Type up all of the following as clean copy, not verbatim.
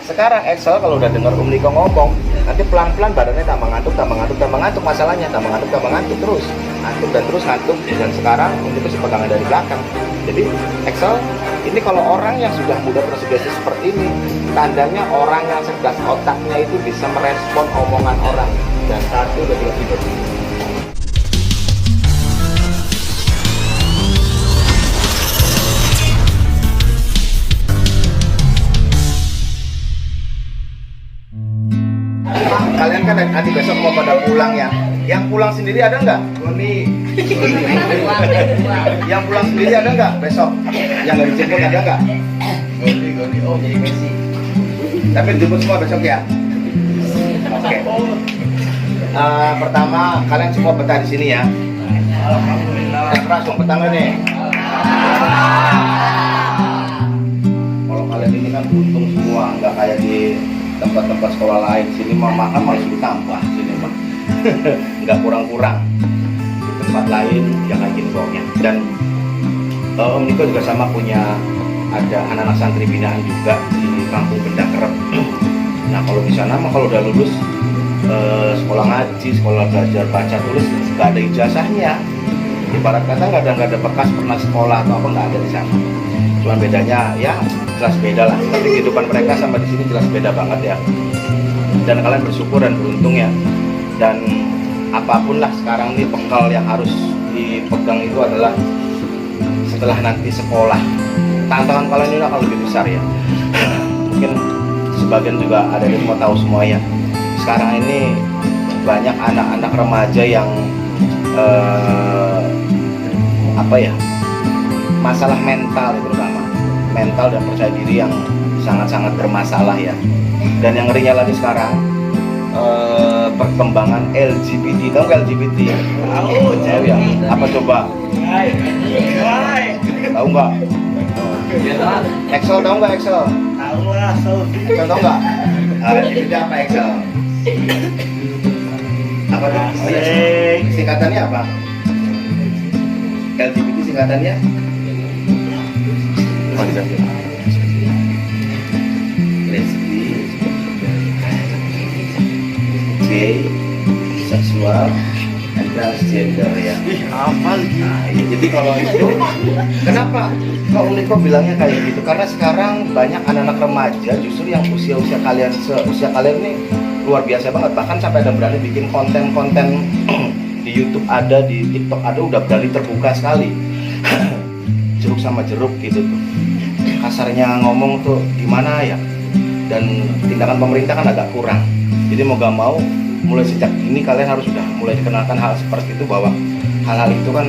sekarang Excel kalau udah dengar Om Niko ngomong, nanti pelan-pelan badannya tambah ngantuk, masalahnya tambah ngantuk terus, ngantuk dan terus ngantuk. Dan sekarang Om Niko sih pegangan dari belakang. Jadi Excel ini kalau orang yang sudah mudah tersugesti seperti ini, tandanya orang yang cerdas otaknya itu bisa merespon omongan orang. Dan satu lebih tidur. Kalian kan nanti besok mau pada pulang ya. Yang pulang sendiri ada nggak? Yang pulang sendiri ada nggak besok? Yang nggak dijemput ada nggak? Oh, Messi. Tapi dijemput semua besok ya. Oke. Pertama kalian semua betah di sini ya. Alhamdulillah. Langsung pertama nih. Kalau kalian ini kan beruntung semua, nggak kayak di tempat-tempat sekolah lain. Sini mah makan malah ditambah, sini mah nggak kurang-kurang. Di tempat lain yang kayak gini bawahnya. Dan Om Niko juga sama punya ada anak-anak santri binaan juga di kampung Benda Kerep. Nah kalau di sana mah kalau udah lulus sekolah ngaji, sekolah belajar baca tulis nggak ada ijazahnya. Ibarat kata nggak ada bekas pernah sekolah atau apa, nggak ada di sana. Cuman bedanya ya jelas beda lah. Tapi kehidupan mereka sama di sini jelas beda banget ya. Dan kalian bersyukur dan beruntung ya. Dan apapun lah sekarang ini bekal yang harus dipegang itu adalah setelah nanti sekolah. Tantangan kalian ini akan lebih besar ya. Mungkin sebagian juga ada yang mau tahu semua ya. Sekarang ini banyak anak-anak remaja yang masalah mental terutama mental dan percaya diri yang sangat-sangat bermasalah ya. Dan yang ngerinya lagi sekarang perkembangan LGBT. Tahu nggak LGBT? Tahu ya. Apa coba? Tahu nggak? Excel tahu nggak Excel? Tahu lah, Excel tahu nggak? LGBT apa Excel? Apa tuh? Singkatannya apa? LGBT singkatannya? Lesbi, gay, seksual, dan transgender ya. hafal gitu. Nah, ya, jadi kalau itu, kenapa Om Niko bilangnya kayak gitu? Karena sekarang banyak anak-anak remaja justru yang usia kalian ini luar biasa banget. Bahkan sampai ada berani bikin konten-konten di YouTube ada, di TikTok ada, udah berani terbuka sekali. Jeruk sama jeruk gitu tuh. Kasarnya ngomong tuh gimana ya. Dan tindakan pemerintah kan agak kurang. Jadi mau gak mau mulai sejak ini kalian harus sudah mulai dikenalkan hal seperti itu, bahwa hal-hal itu kan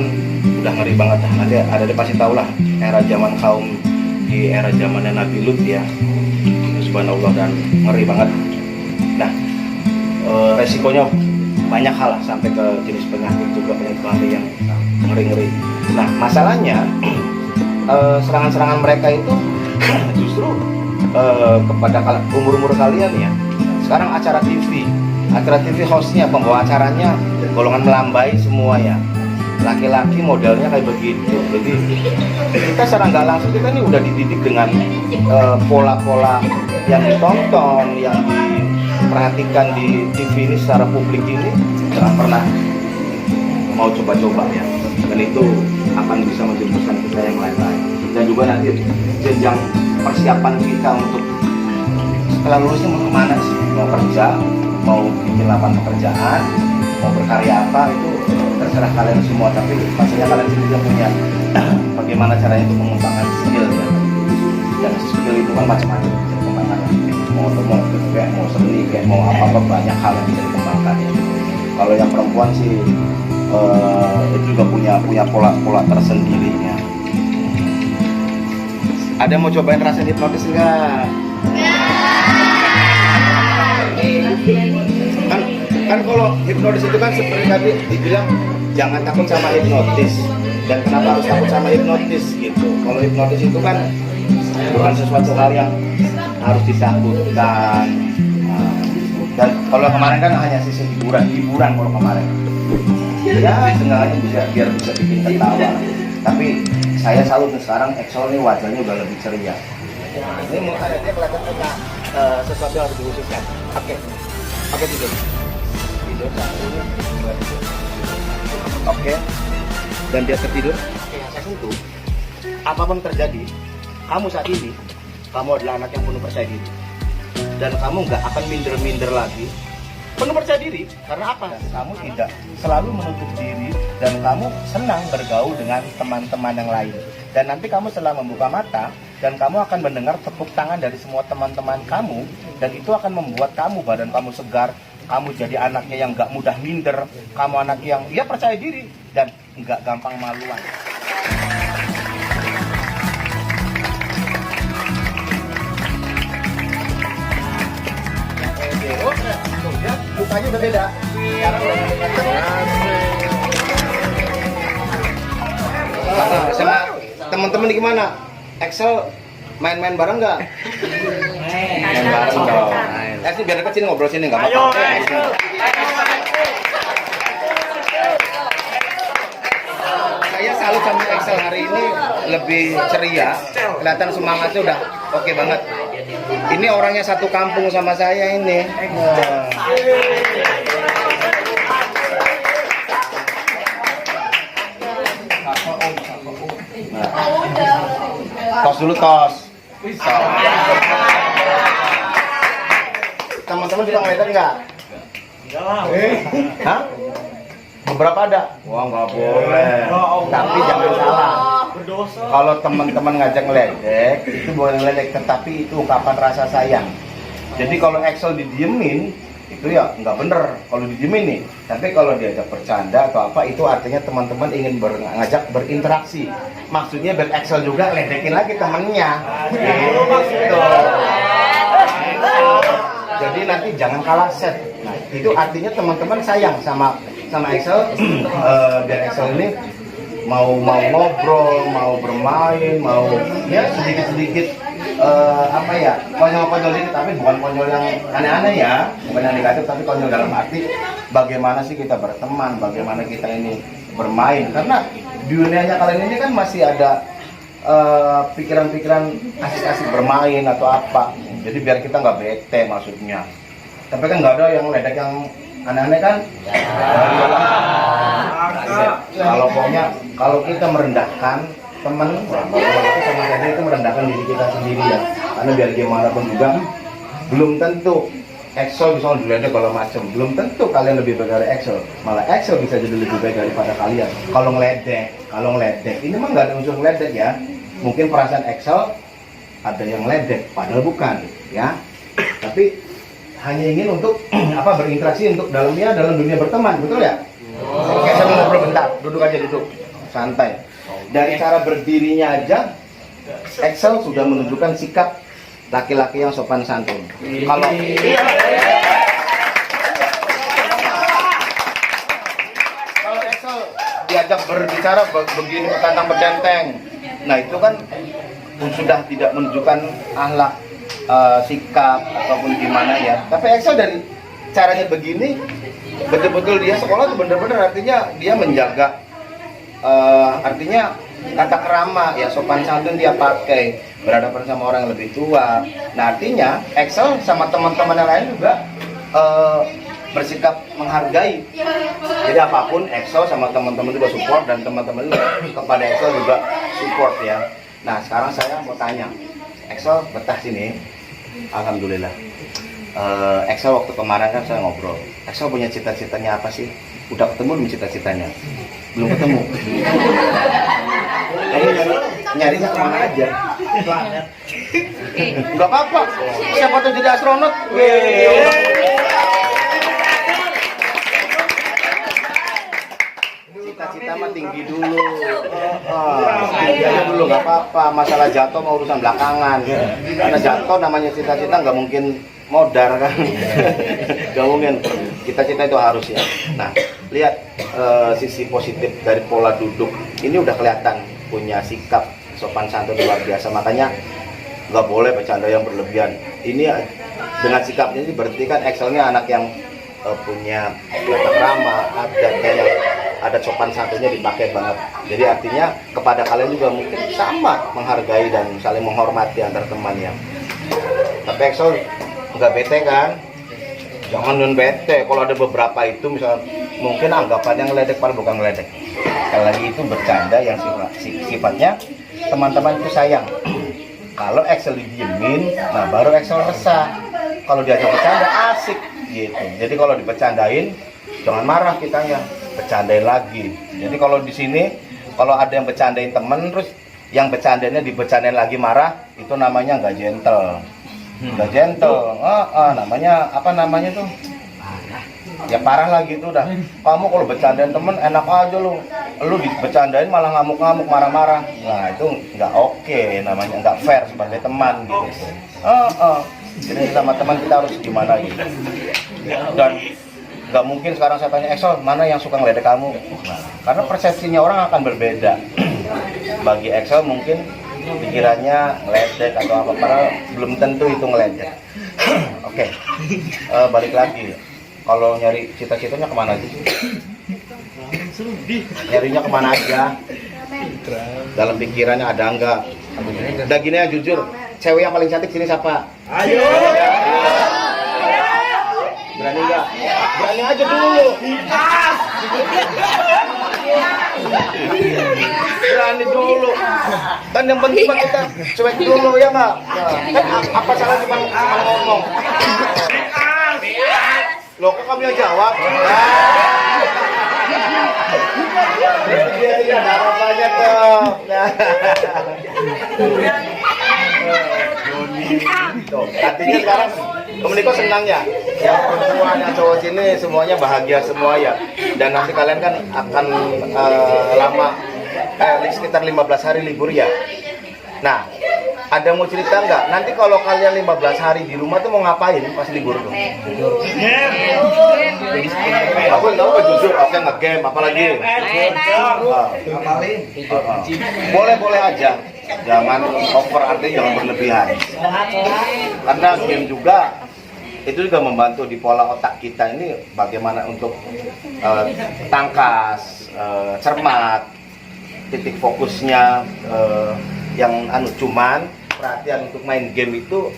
udah ngeri banget. Nanti ada pasti tahu lah era zaman kaum di era zamannya Nabi Lut ya. Subhanallah, dan ngeri banget. Nah, resikonya banyak hal lah, sampai ke jenis penyakit juga, penyakit yang ngeri-ngeri. Nah, masalahnya serangan-serangan mereka itu justru kepada umur-umur kalian ya. Sekarang acara TV hostnya, pembawa acaranya golongan melambai semua ya. Laki-laki modelnya kayak begitu. Jadi kita secara nggak langsung kita ini udah dididik dengan pola-pola yang ditonton, yang diperhatikan di TV ini secara publik ini, jangan pernah mau coba-coba ya. Dan itu akan bisa menjerumuskan kita yang lain-lain. Dan juga nanti jenjang persiapan kita untuk setelah lulusnya mau kemana sih? Mau kerja, mau bikin lapangan pekerjaan, mau berkarya apa, itu terserah kalian semua. Tapi pastinya kalian sendiri punya bagaimana caranya untuk mengembangkan skill ya. Dan skill itu kan macam-macam bisa dikembangkan. Mau seni, kayak mau apa-apa, banyak hal yang bisa dikembangkan ya. Kalau yang perempuan sih itu juga punya pola-pola tersendirinya. Ada yang mau cobain rasa hipnotis enggak? Kan kalau hipnotis itu kan seperti tadi dibilang jangan takut sama hipnotis. Dan kenapa harus takut sama hipnotis gitu? Kalau hipnotis itu kan bukan sesuatu hal yang harus ditakutkan. Dan kalau kemarin kan hanya sisi hiburan kalau kemarin. Ya setengahnya biar bisa bikin ketawa. Tapi saya salut sekarang Excel ini wajahnya udah lebih ceria. Ini muka dia kelihatan punya sesuatu yang harus dikhususkan. Oke, oke tidur. Tidur 1, 2, 3. Oke, dan dia tertidur. Oke, yang saya sentuh, apapun terjadi, kamu saat ini, kamu adalah anak yang penuh percaya diri. Dan kamu nggak akan minder-minder lagi. Penuh percaya diri, karena apa? Kamu tidak selalu menutup diri dan kamu senang bergaul dengan teman-teman yang lain. Dan nanti kamu setelah membuka mata dan kamu akan mendengar tepuk tangan dari semua teman-teman kamu, dan itu akan membuat kamu, badan kamu segar, kamu jadi anaknya yang nggak mudah minder, kamu anak yang ya percaya diri dan nggak gampang maluan. Oh, tuh, ya, mukanya udah beda. Sekarang udah sama teman-teman gimana? Excel main-main bareng nggak? Main bareng dong. Ini biar dekat sini ngobrol sini nggak apa-apa. Saya salut sama Excel hari ini, lebih ceria, kelihatan semangatnya udah oke banget. Ini orangnya satu kampung sama saya ini. Tos dulu, tos. Teman-teman juga ngeliatin nggak? Hah? Beberapa ada. Wah, nggak boleh. Tapi jangan salah. Kalau teman-teman ngajak ngeledek, itu boleh ngeledek, tetapi itu ungkapan rasa sayang. Jadi kalau Excel didiemin, itu ya nggak bener kalau didiemin nih. Tapi kalau diajak bercanda atau apa, itu artinya teman-teman ingin ngajak berinteraksi. Maksudnya biar Excel juga ledekin lagi temennya. Gitu. Jadi nanti jangan kalah set. Nah, itu artinya teman-teman sayang sama Excel. Biar Excel ini mau ngobrol, mau bermain, mau ya sedikit-sedikit apa ya, konyol-konyol dikit, tapi bukan konyol yang aneh-aneh ya, bukan yang negatif, tapi konyol dalam arti bagaimana sih kita berteman, bagaimana kita ini bermain. Karena dunianya kalian ini kan masih ada pikiran-pikiran asik-asik bermain atau apa. Jadi biar kita nggak bete maksudnya. Tapi kan nggak ada yang ledek yang aneh-aneh kan? Kalau pokoknya kalau kita merendahkan teman, itu sama saja itu merendahkan diri kita sendiri ya. Karena biar gimana pun juga, belum tentu Excel bisa diledek kalau macam. Belum tentu kalian lebih baik dari Excel. Malah Excel bisa jadi lebih baik daripada kalian. Kalau ngeledek, ini mah nggak ada unsur ngeledek ya. Mungkin perasaan Excel ada yang ngeledek, padahal bukan ya. Tapi hanya ingin untuk apa, berinteraksi untuk dalam dunia berteman, betul ya? Oke, saya mau ngobrol bentar, duduk aja, duduk santai. Dari cara berdirinya aja, Excel sudah menunjukkan sikap laki-laki yang sopan santun. Kalau Excel diajak berbicara begini tentang bercenteng, nah itu kan sudah tidak menunjukkan akhlak, sikap ataupun gimana ya. Tapi Excel dari caranya begini, betul-betul dia sekolah tuh bener-bener artinya dia menjaga, artinya kata kerama ya, sopan santun dia pakai, berhadapan sama orang yang lebih tua. Nah artinya Excel sama teman-teman yang lain juga bersikap menghargai. Jadi apapun Excel sama teman-teman juga support, dan teman-teman juga kepada Excel juga support ya. Nah sekarang saya mau tanya, Excel betah sini? Alhamdulillah. Excel waktu kemarin kan saya ngobrol, Excel punya cita-citanya apa sih? Udah ketemu belum cita-citanya? Belum ketemu. Nyarinya kemana aja? Gak apa-apa, siapa tuh jadi astronot? Cita-cita mah tinggi dulu. Tinggi dulu nggak apa-apa. Masalah jatuh mau urusan belakangan. Karena jatuh namanya cita-cita nggak mungkin modar kan. Nggak mungkin. Cita-cita itu harus ya. Nah, lihat sisi positif dari pola duduk. Ini udah kelihatan punya sikap sopan santun luar biasa. Makanya nggak boleh bercanda yang berlebihan. Ini dengan sikapnya ini berarti kan Excelnya anak yang punya tata krama, ada sopan santunnya dipakai banget. Jadi artinya kepada kalian juga mungkin sama menghargai dan saling menghormati antar teman ya. Tapi Excel nggak bete kan? Jangan non bete. Kalau ada beberapa itu misalnya mungkin anggapannya ngeledek padahal bukan ngeledek. Sekali lagi itu bercanda yang sifatnya teman-teman itu sayang. Kalau Excel didiemin, nah baru Excel resah. Kalau diajak bercanda asik gitu. Jadi kalau dibercandain jangan marah kitanya, bercandain lagi. Jadi kalau di sini kalau ada yang bercandain temen terus yang bercandanya dibercandain lagi marah, itu namanya nggak gentle. Nggak gentle. Namanya apa namanya tuh? Ya parah lagi itu udah. Kamu kalau bercandain temen enak aja lu bercandain malah ngamuk-ngamuk marah-marah. Nah itu nggak oke, namanya nggak fair sebagai teman gitu. Jadi sama teman kita harus gimana gitu. Dan nggak mungkin sekarang saya tanya Excel mana yang suka ngeledek kamu. Nah, karena persepsinya orang akan berbeda. Bagi Excel mungkin pikirannya ngeledek atau apa, padahal belum tentu itu ngeledek. Oke. Balik lagi. Kalau nyari cita-citanya kemana aja sih? Nyarinya kemana aja? Dalam pikirannya ada enggak? Udah gini ya jujur, cewek yang paling cantik sini siapa? Ayo. Berani enggak? Berani aja dulu. Berani dulu. Kan yang penting kita cuek dulu ya nggak? Kan apa salah cuma ngomong? Loh, kok kamu yang jawab? Dia tidak ada apa-apanya tuh. Tuh, artinya sekarang Komuniko senang ya? Yang perempuan, yang cowok sini semuanya bahagia semua ya. Dan nanti kalian kan akan lama, sekitar 15 hari libur ya. Nah, ada mau cerita nggak? Nanti kalau kalian 15 hari di rumah tuh mau ngapain pas libur tuh? Aku tahu jujur, oke nge-game, apalagi? Boleh-boleh aja, jangan over, artinya jangan berlebihan. Karena game juga itu juga membantu di pola otak kita ini bagaimana untuk tangkas, cermat, titik fokusnya yang cuman perhatian untuk main game itu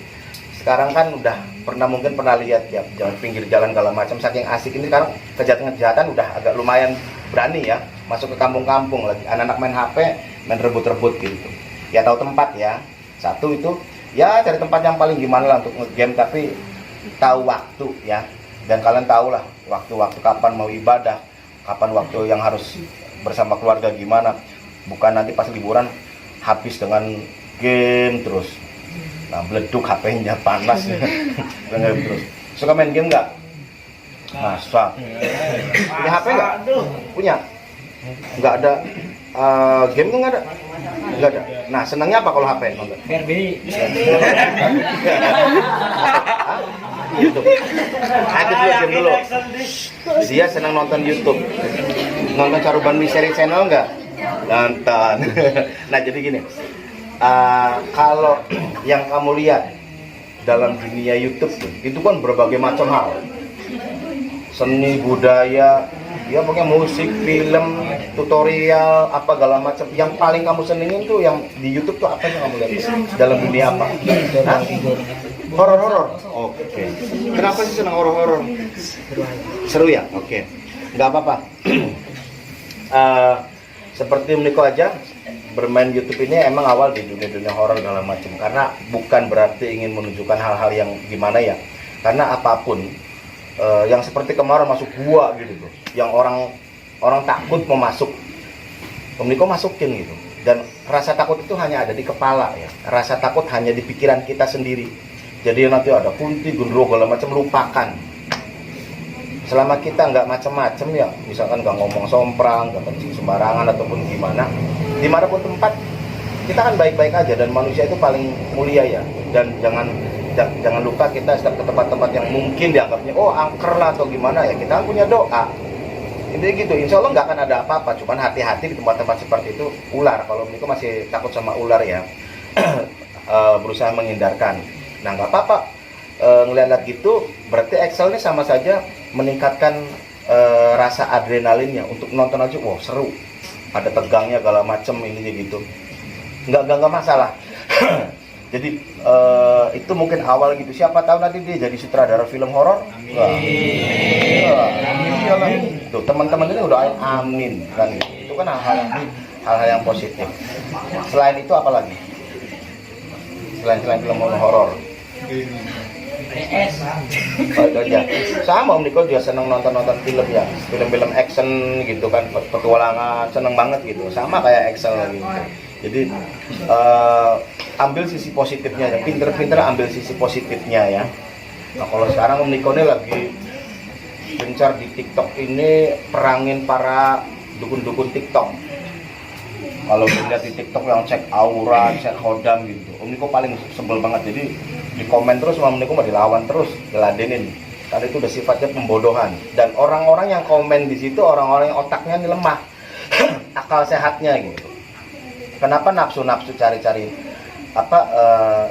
sekarang kan udah mungkin pernah lihat ya, jalan pinggir jalan segala macam, saking asik ini sekarang kejahatan udah agak lumayan berani ya masuk ke kampung-kampung lagi, anak-anak main HP, main rebut-rebut gitu ya, tahu tempat ya, satu itu ya cari tempat yang paling gimana lah untuk nge-game, tapi tahu waktu ya, dan kalian tahu lah waktu-waktu kapan mau ibadah, kapan waktu yang harus bersama keluarga gimana, bukan nanti pas liburan habis dengan game terus. Nah, meleduk HP-nya panas. Terus. Suka main game nggak? Masa? Punya HP nggak? Punya? Nggak ada. Game tuh nggak ada? Nggak ada. Nah, senangnya apa kalau HP nonton? YouTube. Ada dulu game dulu. Dia senang nonton YouTube. Nonton Caruban Misteri Channel nggak? Nonton. Nah, jadi gini. Kalau yang kamu lihat dalam dunia YouTube itu kan berbagai macam hal, seni budaya, ya pokoknya musik, film, tutorial, apa segala macam. Yang paling kamu senengin tuh yang di YouTube tuh apa yang kamu lihat? Dalam dunia apa? Horor-horor. Oke. Kenapa sih senang horor-horor? Seru ya? Oke. Nggak apa-apa. Seperti Niko aja bermain YouTube ini emang awal di dunia horor segala macam, karena bukan berarti ingin menunjukkan hal-hal yang gimana ya, karena apapun yang seperti kemarin masuk gua gitu tuh, yang orang takut mau masuk, Niko masukin gitu, dan rasa takut itu hanya ada di kepala ya, rasa takut hanya di pikiran kita sendiri, jadi nanti ada kunti, gundurwo segala macam, lupakan. Selama kita nggak macam-macam ya, misalkan nggak ngomong somprang, nggak kencing sembarangan ataupun gimana, dimanapun tempat kita kan baik-baik aja, dan manusia itu paling mulia ya. Dan jangan lupa kita setiap ke tempat-tempat yang mungkin dianggapnya angker lah atau gimana ya, kita kan punya doa. Intinya gitu, insya Allah nggak akan ada apa-apa. Cuman hati-hati di tempat-tempat seperti itu, ular. Kalau Niko masih takut sama ular ya, berusaha menghindarkan. Nah nggak apa-apa. Ngeliat gitu berarti Excel ini sama saja meningkatkan rasa adrenalinnya untuk nonton aja, seru, ada tegangnya segala macem ininya gitu, nggak masalah. Jadi itu mungkin awal gitu. Siapa tahu nanti dia jadi sutradara film horor. Amin. Tuh teman-teman ini udah amin kan. Itu kan hal-hal yang positif. Selain itu apa lagi? Selain film horor. Oh, itu aja. Sama Om Niko juga seneng nonton film ya, film-film action gitu kan, petualangan, seneng banget gitu. Sama kayak Excel gitu. Jadi ambil sisi positifnya ya, pinter-pinter ambil sisi positifnya ya. Nah kalau sekarang Om Niko ini lagi gencar di TikTok ini perangin para dukun-dukun TikTok. Kalau lihat di TikTok yang cek aura, cek hodam gitu, Om Niko paling sebel banget. Jadi di komen terus sama Om Niko mau dilawan terus, diladenin. Karena itu udah sifatnya pembodohan. Dan orang-orang yang komen di situ orang-orang yang otaknya ini lemah, akal sehatnya gitu. Kenapa nafsu-nafsu cari-cari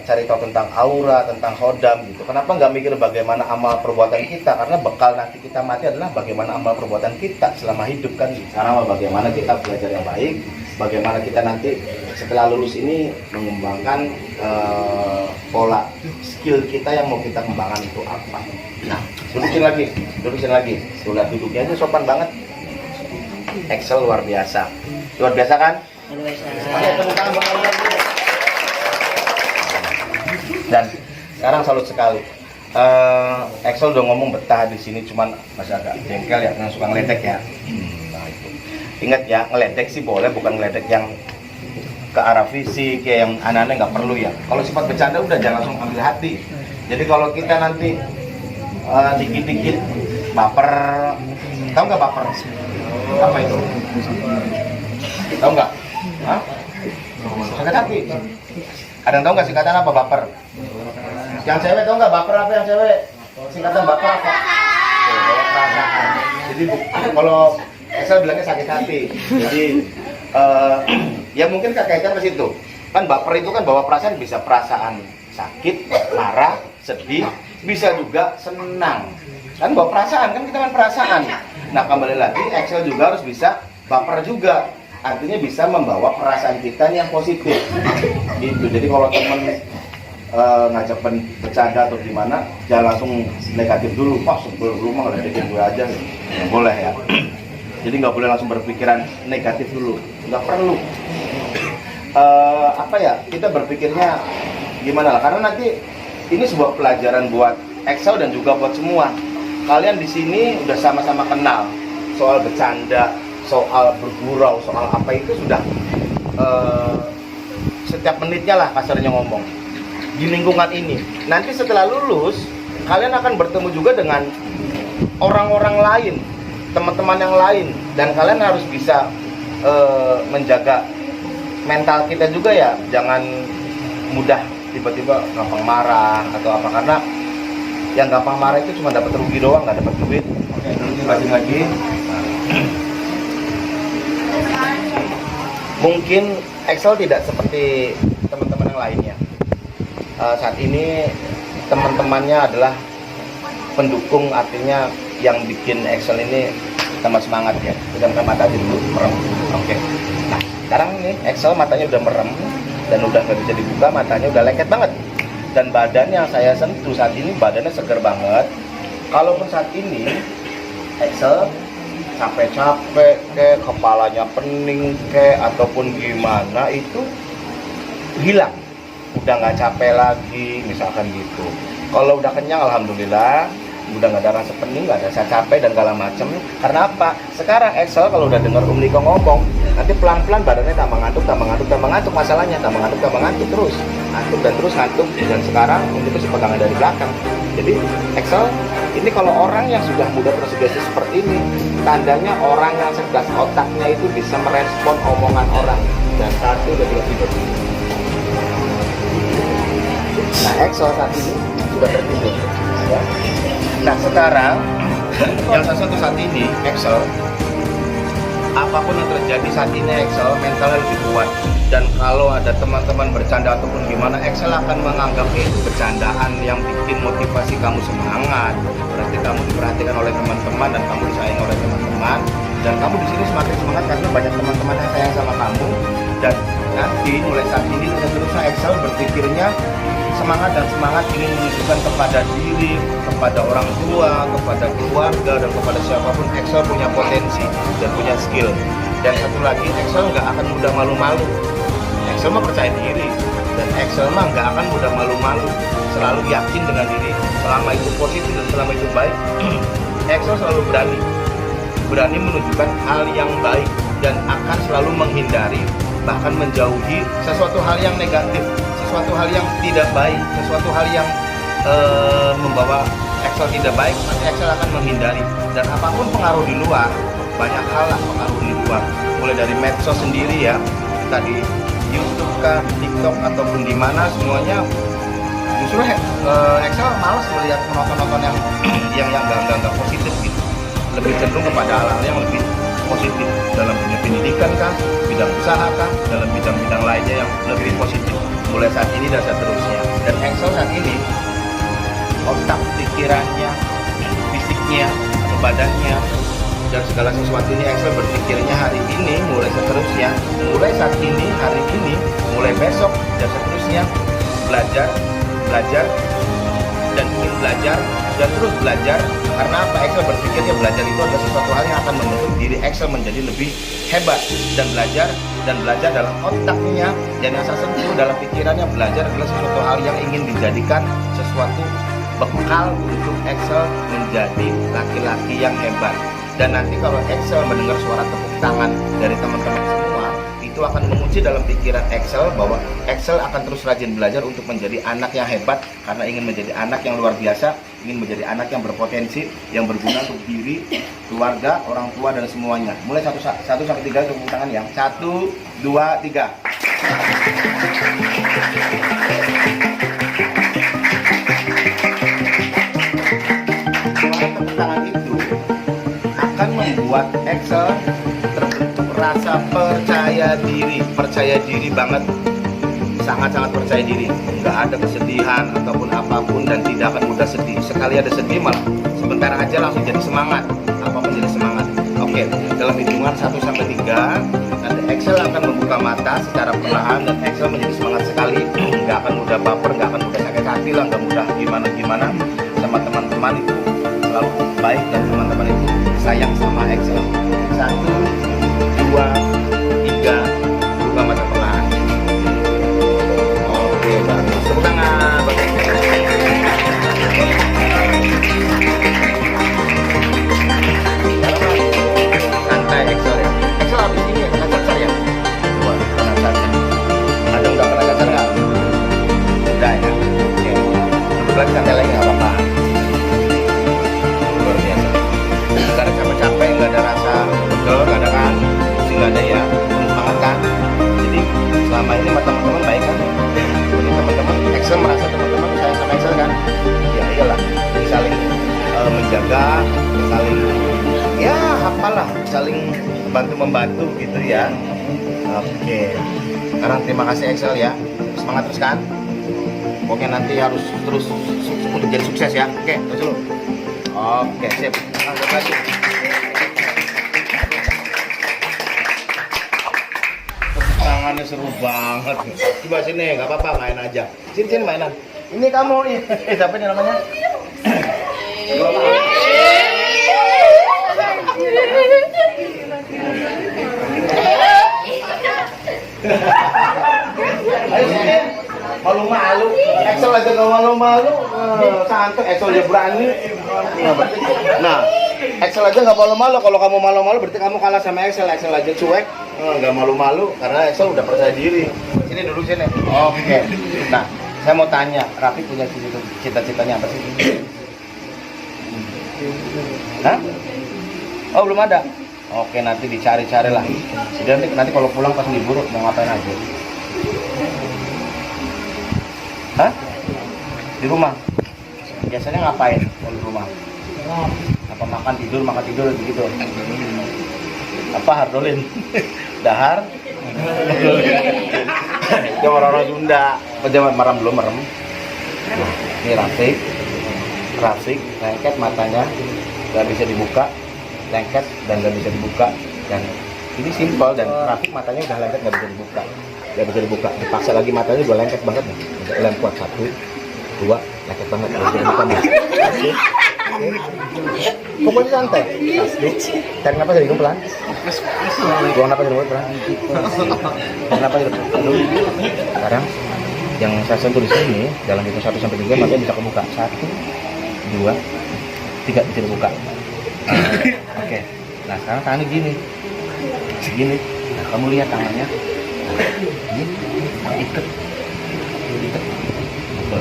cari tahu tentang aura, tentang hodam gitu. Kenapa nggak mikir bagaimana amal perbuatan kita? Karena bekal nanti kita mati adalah bagaimana amal perbuatan kita selama hidup kan. Karena bagaimana kita belajar yang baik, bagaimana kita nanti setelah lulus ini mengembangkan pola skill kita yang mau kita kembangkan itu apa. Nah, dudukin lagi. Sudah duduknya aja sopan banget. Excel luar biasa kan? Luar biasa. Oke, tepuk tangan buat kalian. Dan sekarang salut sekali. Excel udah ngomong betah di sini, cuman masih agak jengkel ya, yang suka ngeledek ya. Nah itu. Ingat ya, ngeledek sih boleh, bukan ngeledek yang ke arah fisik, kayak yang aneh-aneh nggak perlu ya. Kalau sifat bercanda udah jangan langsung ambil hati. Jadi kalau kita nanti dikit-dikit baper, tahu nggak baper? Apa itu? Tahu nggak? Hah? Sakit hati. Ada yang tahu nggak singkatan apa baper? Yang cewek tahu nggak baper apa yang cewek? Singkatan baper apa? Bawa perasaan. Jadi kalau Excel bilangnya sakit hati. Jadi ya mungkin kaitan ke situ. Kan baper itu kan bawa perasaan, bisa perasaan sakit, marah, sedih, bisa juga senang. Kan bawa perasaan, kan kita kan perasaan. Nah kembali lagi Excel juga harus bisa baper juga. Artinya bisa membawa perasaan kita yang positif gitu. Jadi kalau temen ngajak bercanda atau gimana, jangan langsung negatif dulu. Pak sebel rumah ngeledekin gue aja, nggak boleh ya. Jadi nggak boleh langsung berpikiran negatif dulu, nggak perlu. Kita berpikirnya gimana lah, karena nanti ini sebuah pelajaran buat Excel dan juga buat semua. Kalian di sini udah sama-sama kenal soal bercanda, soal bergurau, soal apa itu sudah setiap menitnya lah kasarnya ngomong di lingkungan ini. Nanti setelah lulus kalian akan bertemu juga dengan orang-orang lain, teman-teman yang lain, dan kalian harus bisa menjaga mental kita juga ya, jangan mudah tiba-tiba gampang marah atau apa, karena yang gampang marah itu cuma dapat rugi doang, nggak dapat duit. Oke, lanjut lagi. Mungkin Excel tidak seperti teman-teman yang lainnya. Saat ini teman-temannya adalah pendukung, artinya yang bikin Excel ini tambah semangat ya. Udah mata aja dulu, merem. Oke. Nah, sekarang nih Excel matanya udah merem dan udah nggak bisa dibuka, matanya udah lengket banget. Dan badan yang saya sentuh saat ini badannya seger banget. Kalaupun saat ini Excel capek-capek kayak kepalanya pening kayak ataupun gimana, itu hilang, udah nggak capek lagi misalkan gitu. Kalau udah kenyang alhamdulillah, udah nggak ada rasa pening, nggak ada rasa capek dan segala macem. Karena apa? Sekarang Excel kalau udah dengar Om Niko ngomong, nanti pelan-pelan badannya tambah ngantuk masalahnya, tambah ngantuk terus ngantuk. Dan sekarang Om Niko sih pegangnya dari belakang. Jadi Excel ini kalau orang yang sudah mudah tersugesti seperti ini, tandanya orang yang cerdas otaknya itu bisa merespon omongan orang. Dan satu udah tidur. Nah Excel saat ini sudah tertidur ya. Nah sekarang yang satu saat ini Excel, apapun yang terjadi saat ini Excel mentalnya lebih kuat. Dan kalau ada teman-teman bercanda ataupun gimana, Excel akan menganggap itu bercandaan yang bikin motivasi kamu semangat. Berarti kamu diperhatikan oleh teman-teman dan kamu disayang oleh teman-teman. Dan kamu di sini semakin semangat karena banyak teman-teman yang sayang sama kamu. Dan nanti mulai saat ini dan seterusnya Excel berpikirnya semangat dan semangat ingin menunjukkan kepada diri, kepada orang tua, kepada keluarga, dan kepada siapapun Excel punya potensi dan punya skill. Dan satu lagi, Excel nggak akan mudah malu-malu. Excel mah percaya diri, dan Excel mah nggak akan mudah malu-malu. Selalu yakin dengan diri, selama itu positif dan selama itu baik. Excel selalu berani menunjukkan hal yang baik dan akan selalu menghindari, bahkan menjauhi sesuatu hal yang negatif, sesuatu hal yang tidak baik, sesuatu hal yang membawa Excel tidak baik, maka Excel akan menghindari. Dan apapun pengaruh di luar, banyak hal lah pengaruh di luar, mulai dari medsos sendiri ya, tadi YouTube kah, TikTok ataupun di mana, semuanya justru Excel malas melihat penonton-penonton yang nggak positif gitu, lebih cenderung kepada hal-hal yang lebih positif dalam bidang pendidikan kah, bidang usaha kah, dalam bidang-bidang lainnya yang lebih positif mulai saat ini dan seterusnya. Dan Excel saat ini otak, pikirannya, fisiknya, badannya, dan segala sesuatunya Excel berpikirnya hari ini mulai seterusnya, mulai saat ini, hari ini, mulai besok dan seterusnya, belajar dan ingin belajar dan terus belajar. Karena apa? Excel berpikirnya belajar itu adalah sesuatu hal yang akan membentuk diri Excel menjadi lebih hebat, dan belajar dalam otaknya dan yang sentuh dalam pikirannya. Belajar adalah sesuatu hal yang ingin dijadikan sesuatu bekal untuk Excel menjadi laki-laki yang hebat. Dan nanti kalau Excel mendengar suara tepuk tangan dari teman-teman semua, itu akan mengunci dalam pikiran Excel bahwa Excel akan terus rajin belajar untuk menjadi anak yang hebat, karena ingin menjadi anak yang luar biasa, ingin menjadi anak yang berpotensi, yang berguna untuk diri, keluarga, orang tua, dan semuanya. Mulai 1 sampai 3 tepuk tangan ya. 1, 2, 3. Tepuk tangan itu akan membuat Excel terbentuk rasa percaya diri banget, sangat-sangat percaya diri, nggak ada kesedihan ataupun apapun, dan tidak akan mudah sedih. Sekali ada sedih malah sebentar aja langsung jadi semangat, apapun jadi semangat. Oke, dalam hitungan 1 sampai 3 nanti Excel akan membuka mata secara perlahan, dan Excel menjadi semangat sekali, nggak akan mudah baper, nggak akan mudah sakit hati lah, nggak mudah gimana sama teman-teman. Itu selalu baik, dan teman-teman itu sayang sama Excel. 1, 2, 3, buka mata perlahan. Oke, bagus. Tepuk tangan. Santai Excel ya. Excel habis ini kena cacar ya. Dua, kena cacar. Ada udah kena cacar nggak? Udah ya. Oke. Duduk lagi, santai lagi nggak apa-apa. Luar biasa. Nggak ada capek-capek, nggak ada rasa pegel, nggak ada kan? Pusing nggak ada ya. Semangat kan? Jadi selama ini sama teman-teman baik kan? Jadi teman-teman Excel merasa teman-teman saya sama Excel kan? Ya iyalah, saling menjaga, saling ya apalah, saling bantu-membantu gitu ya. Oke. Sekarang terima kasih Excel ya. Semangat terus kan? Pokoknya nanti harus terus untuk jadi sukses ya. Oke, terus dulu. Oke, sip. Lanjut lagi. Tangannya seru banget. Coba sini, nggak apa-apa, main aja. Sini mainan. Ini kamu nih. Siapa ini namanya? Ayo sini. Malu-malu. Excel aja nggak malu-malu. Santai, Excel aja berani. Nah, Excel aja nggak malu-malu. Kalau kamu malu-malu berarti kamu kalah sama Excel. Excel aja cuek, nggak malu-malu karena Excel udah percaya diri. Sini dulu sini. Oke. Nah, saya mau tanya, Raffi punya cita-citanya apa sih? Hah? Oh, belum ada. Oke, nanti dicari-cari lah. Jadi nanti kalau pulang pas libur mau ngapain aja? Hah? Di rumah. Biasanya ngapain kalau di rumah? Apa makan tidur begitu? Apa hardolin? Dahar? Dia orang-orang Sunda. Pejabat belum merem. Ini Rafik, lengket matanya, nggak bisa dibuka, lengket dan nggak bisa dibuka. Dan ini simpel, dan Rafik matanya udah lengket nggak bisa dibuka. nggak bisa dibuka. Dipaksa lagi matanya udah lengket banget nih. Lem kuat 1, 2, lengket banget. Nggak bisa dibuka nih. Oke. Pokoknya santai. 1, tarik napas dari hidung pelan. Buang napas dari mulut pelan. Tarik napas dari hidung. Sekarang yang saya sentuh di sini dalam hitung 1 sampai 3 matanya bisa kebuka. 1, 2, 3 bisa dibuka. Oke. Nah sekarang tangannya gini. Segini. Nah kamu lihat tangannya. Ini ikat. Ikat. 1,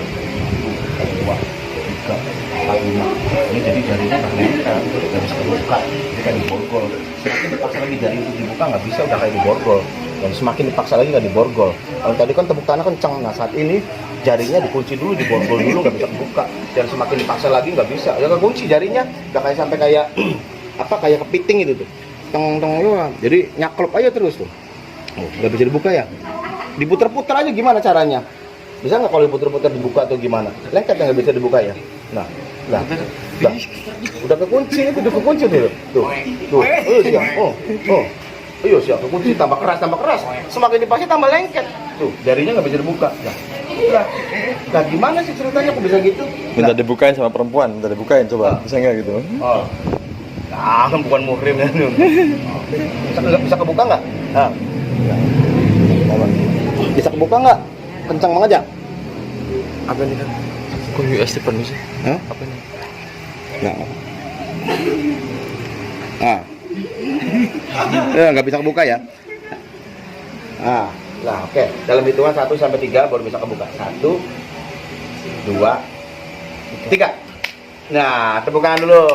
2, 3, 4, 5. Ini jadi jarinya nggak nempel, nggak bisa dibuka. Jadi kayak diborgol. Semakin dipaksa lagi jari untuk dibuka nggak bisa, udah kayak diborgol. Dan semakin dipaksa lagi nggak diborgol. Kalau tadi kan tepuk tangan kencang. Nah saat ini jarinya dikunci dulu, diborgol dulu, nggak bisa dibuka. Dan semakin dipaksa lagi nggak bisa. Ya kekunci jarinya, udah kayak sampai kayak apa kayak kepiting itu tuh. Teng ya. Jadi nyaklop aja terus tuh. Oh, nggak bisa dibuka ya. Diputer-puter aja gimana caranya? Bisa nggak kalau diputer-puter dibuka atau gimana? Lengket nggak bisa dibuka ya? Nah, udah kekunci itu, udah kekunci tuh. Tuh, siap. Ayo siap, kekunci tambah keras. Semakin dipaksa tambah lengket. Tuh, jarinya nggak bisa dibuka. Nah, gimana sih ceritanya kok bisa gitu? Minta dibukain sama perempuan, minta dibukain coba. Bisa nggak gitu? Oh. Nah, bukan muhrim ya. Bisa kebuka nggak? Nah. Bisa kebuka nggak? Kencang banget ya? Apa ini kan? Kok US Stephen sih? Hah? Apa ini? Nah. Nggak bisa kebuka ya? Nah, oke. Dalam hitungan 1 sampai 3 baru bisa kebuka. 1, 2, 3. Nah, tepuk tangan dulu.